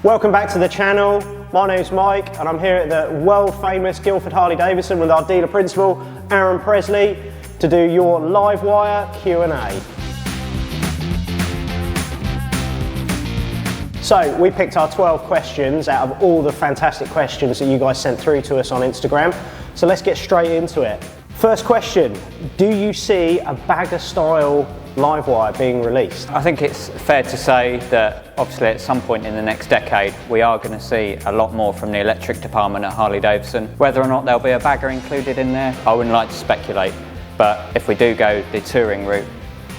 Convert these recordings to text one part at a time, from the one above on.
Welcome back to the channel. My name's Mike and I'm here at the world famous Guildford Harley-Davidson with our dealer principal, Aaron Presley, to do your Livewire Q&A. So we picked our 12 questions out of all the fantastic questions that you guys sent through to us on Instagram. So let's get straight into it. First question, do you see a bagger style Livewire being released? I think it's fair to say that obviously at some point in the next decade we are going to see a lot more from the electric department at Harley-Davidson. Whether or not there'll be a bagger included in there, I wouldn't like to speculate, but if we do go the touring route,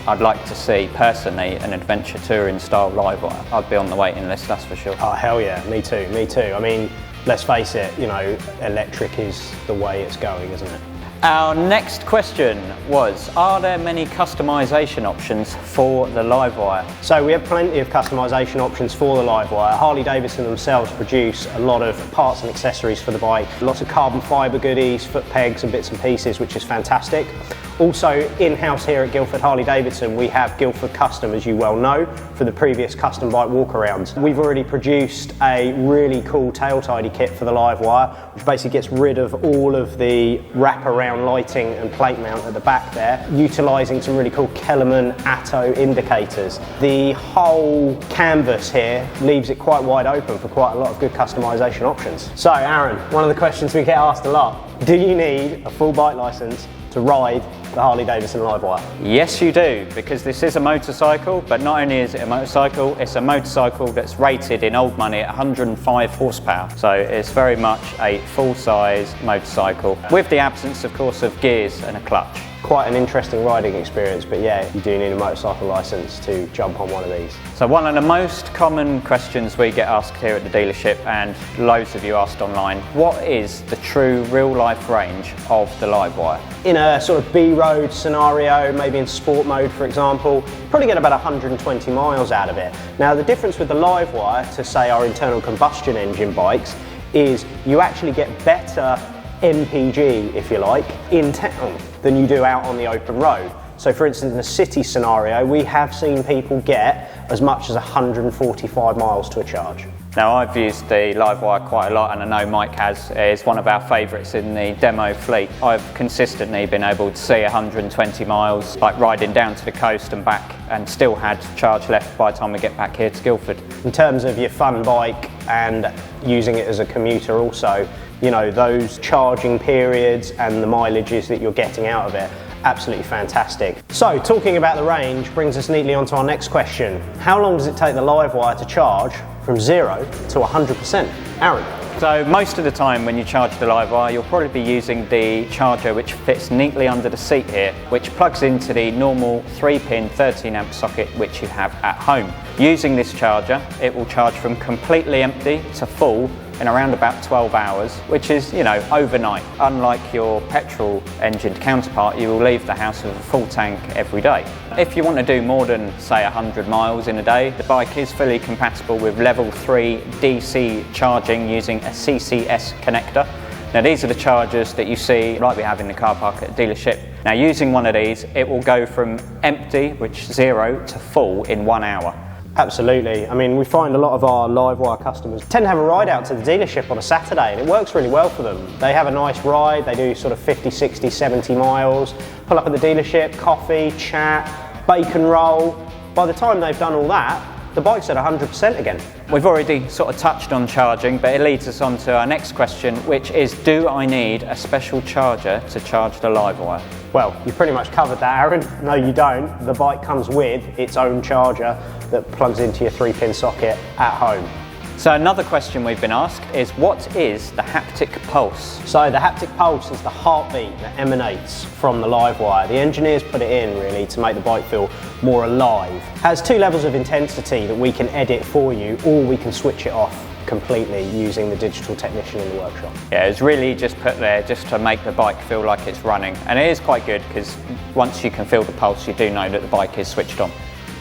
I'd like to see personally an adventure touring style Livewire. I'd be on the waiting list, that's for sure. Oh hell yeah, me too. I mean, let's face it, you know, electric is the way it's going, isn't it? Our next question was, are there many customisation options for the Livewire? So we have plenty of customisation options for the Livewire. Harley-Davidson themselves produce a lot of parts and accessories for the bike. Lots of carbon fibre goodies, foot pegs and bits and pieces, which is fantastic. Also in-house here at Guildford Harley-Davidson, we have Guildford Custom, as you well know, for the previous custom bike walkarounds. We've already produced a really cool tail tidy kit for the Livewire, which basically gets rid of all of the wraparound lighting and plate mount at the back there, utilising some really cool Kellerman Atto indicators. The whole canvas here leaves it quite wide open for quite a lot of good customisation options. So Aaron, one of the questions we get asked a lot, do you need a full bike licence to ride the Harley-Davidson Livewire? Yes you do, because this is a motorcycle, but not only is it a motorcycle that's rated in old money at 105 horsepower. So it's very much a full-size motorcycle, with the absence of course of gears and a clutch. Quite an interesting riding experience, but yeah, you do need a motorcycle licence to jump on one of these. So one of the most common questions we get asked here at the dealership, and loads of you asked online, what is the true real-life range of the Livewire? In a sort of B-road scenario, maybe in sport mode for example, you probably get about 120 miles out of it. Now the difference with the Livewire to say our internal combustion engine bikes is you actually get better MPG, if you like, in town than you do out on the open road. So for instance, in a city scenario, we have seen people get as much as 145 miles to a charge. Now I've used the Livewire quite a lot, and I know Mike has. It's one of our favourites in the demo fleet. I've consistently been able to see 120 miles, like riding down to the coast and back, and still had charge left by the time we get back here to Guildford. In terms of your fun bike and using it as a commuter also, you know, those charging periods and the mileages that you're getting out of it, absolutely fantastic. So talking about the range brings us neatly onto our next question. How long does it take the Livewire to charge from 0 to 100%? Aaron? So most of the time when you charge the Livewire, you'll probably be using the charger which fits neatly under the seat here, which plugs into the normal 3-pin 13 amp socket which you have at home. Using this charger, it will charge from completely empty to full in around about 12 hours, which is, you know, overnight. Unlike your petrol engined counterpart, you will leave the house with a full tank every day. If you want to do more than, say, 100 miles in a day, the bike is fully compatible with level 3 DC charging using a CCS connector. Now these are the chargers that you see like we have in the car park at the dealership. Now using one of these, it will go from empty, which is 0, to full in 1 hour. Absolutely. I mean, we find a lot of our Livewire customers tend to have a ride out to the dealership on a Saturday, and it works really well for them. They have a nice ride, they do sort of 50, 60, 70 miles, pull up at the dealership, coffee, chat, bacon roll. By the time they've done all that, the bike's at 100% again. We've already sort of touched on charging, but it leads us on to our next question, which is, do I need a special charger to charge the Livewire? Well, you pretty much covered that, Aaron. No, you don't. The bike comes with its own charger that plugs into your 3-pin socket at home. So another question we've been asked is, what is the haptic pulse? So the haptic pulse is the heartbeat that emanates from the Livewire. The engineers put it in really to make the bike feel more alive. It has 2 levels of intensity that we can edit for you, or we can switch it off completely using the digital technician in the workshop. Yeah, it's really just put there just to make the bike feel like it's running, and it is quite good because once you can feel the pulse, you do know that the bike is switched on.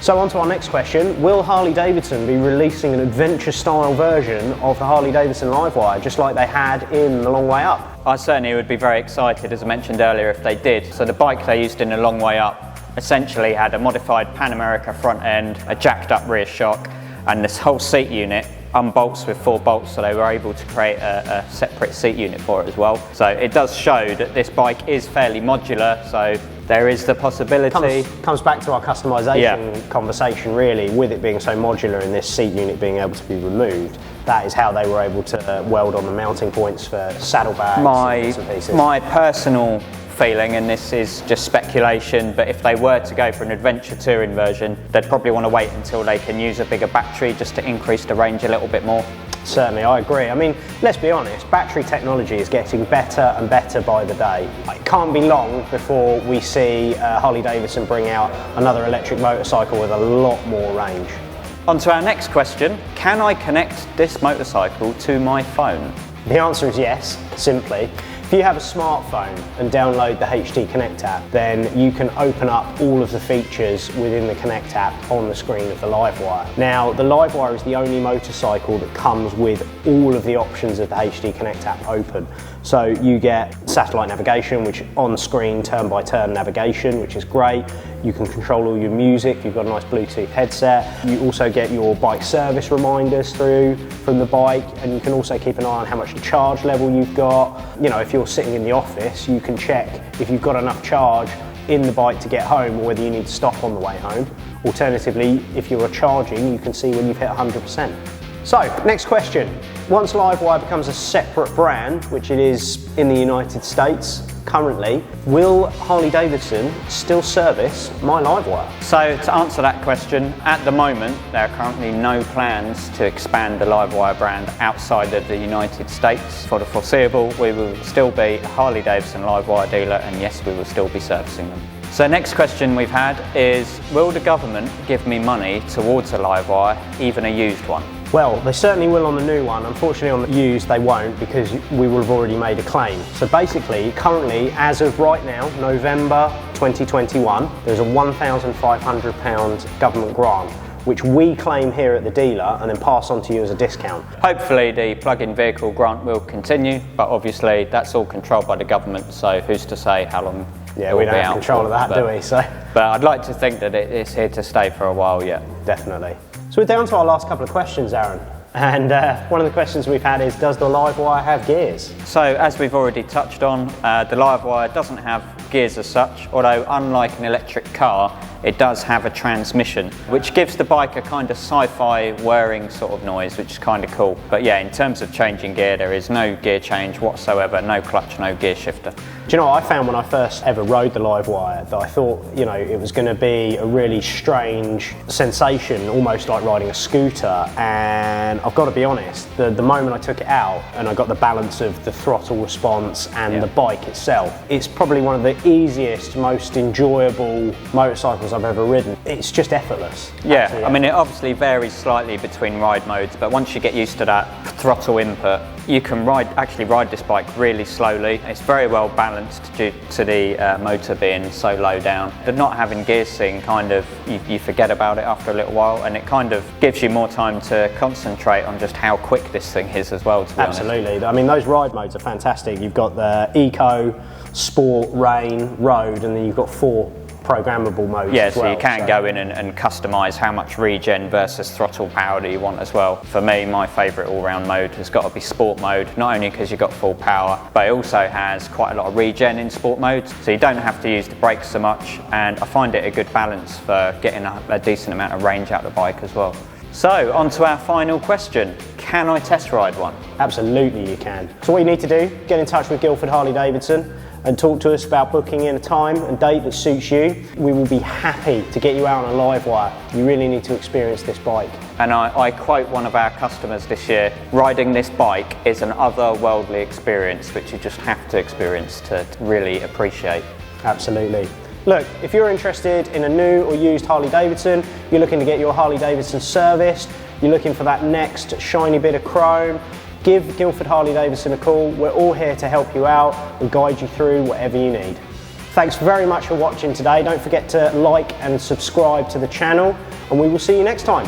So on to our next question, will Harley-Davidson be releasing an adventure style version of the Harley-Davidson Livewire, just like they had in The Long Way Up? I certainly would be very excited, as I mentioned earlier, if they did. So the bike they used in The Long Way Up essentially had a modified Pan America front end, a jacked up rear shock, and this whole seat unit unbolts with 4 bolts, so they were able to create a separate seat unit for it as well. So it does show that this bike is fairly modular, so there is the possibility. Comes back to our customization conversation, really, with it being so modular and this seat unit being able to be removed. That is how they were able to weld on the mounting points for saddlebags and bits and pieces. My personal feeling, and this is just speculation, but if they were to go for an adventure touring version, they'd probably want to wait until they can use a bigger battery just to increase the range a little bit more. Certainly, I agree. I mean, let's be honest, battery technology is getting better and better by the day. It can't be long before we see Harley-Davidson bring out another electric motorcycle with a lot more range. On to our next question. Can I connect this motorcycle to my phone? The answer is yes, simply. If you have a smartphone and download the HD Connect app, then you can open up all of the features within the Connect app on the screen of the Livewire. Now, the Livewire is the only motorcycle that comes with all of the options of the HD Connect app open. So you get satellite navigation, which on screen turn-by-turn navigation, which is great. You can control all your music, you've got a nice Bluetooth headset. You also get your bike service reminders through from the bike, and you can also keep an eye on how much charge level you've got. You know, if you're sitting in the office, you can check if you've got enough charge in the bike to get home or whether you need to stop on the way home. Alternatively, if you're charging, you can see when you've hit 100%. So, next question. Once Livewire becomes a separate brand, which it is in the United States currently, will Harley-Davidson still service my Livewire? So to answer that question, at the moment there are currently no plans to expand the Livewire brand outside of the United States. For the foreseeable, we will still be a Harley-Davidson Livewire dealer, and yes, we will still be servicing them. So next question we've had is, will the government give me money towards a Livewire, even a used one? Well, they certainly will on the new one. Unfortunately on the used they won't, because we will have already made a claim. So basically, currently, as of right now, November 2021, there's a £1,500 government grant, which we claim here at the dealer and then pass on to you as a discount. Hopefully the plug-in vehicle grant will continue, but obviously that's all controlled by the government, so who's to say how long it will we be don't have out control for, of that, do we? So. But I'd like to think that it's here to stay for a while yet. Definitely. So we're down to our last couple of questions, Aaron. And one of the questions we've had is, does the Livewire have gears? So as we've already touched on, the Livewire doesn't have gears as such, although unlike an electric car, it does have a transmission, which gives the bike a kind of sci-fi whirring sort of noise, which is kind of cool. But yeah, in terms of changing gear, there is no gear change whatsoever, no clutch, no gear shifter. Do you know what I found when I first ever rode the Livewire? That I thought, you know, it was going to be a really strange sensation, almost like riding a scooter. And I've got to be honest, the moment I took it out and I got the balance of the throttle response and the bike itself, it's probably one of the easiest, most enjoyable motorcycles I've ever ridden. It's just effortless. Yeah, I mean, it obviously varies slightly between ride modes, but once you get used to that throttle input, you can actually ride this bike really slowly. It's very well balanced due to the motor being so low down. But not having gear sync, kind of, you forget about it after a little while, and it kind of gives you more time to concentrate on just how quick this thing is as well, to be honest. Absolutely. I mean, those ride modes are fantastic. You've got the Eco, Sport, Rain, Road, and then you've got 4 programmable modes as well. So you can go in and customise how much regen versus throttle power do you want as well. For me, my favourite all-round mode has got to be Sport mode, not only because you've got full power, but it also has quite a lot of regen in Sport modes, so you don't have to use the brakes so much, and I find it a good balance for getting a decent amount of range out of the bike as well. So, on to our final question. Can I test ride one? Absolutely you can. So what you need to do, get in touch with Guildford Harley-Davidson and talk to us about booking in a time and date that suits you. We will be happy to get you out on a Livewire. You really need to experience this bike. And I quote one of our customers this year, riding this bike is an otherworldly experience which you just have to experience to really appreciate. Absolutely. Look, if you're interested in a new or used Harley-Davidson, you're looking to get your Harley-Davidson serviced, you're looking for that next shiny bit of chrome, give Guildford Harley-Davidson a call. We're all here to help you out and guide you through whatever you need. Thanks very much for watching today. Don't forget to like and subscribe to the channel, and we will see you next time.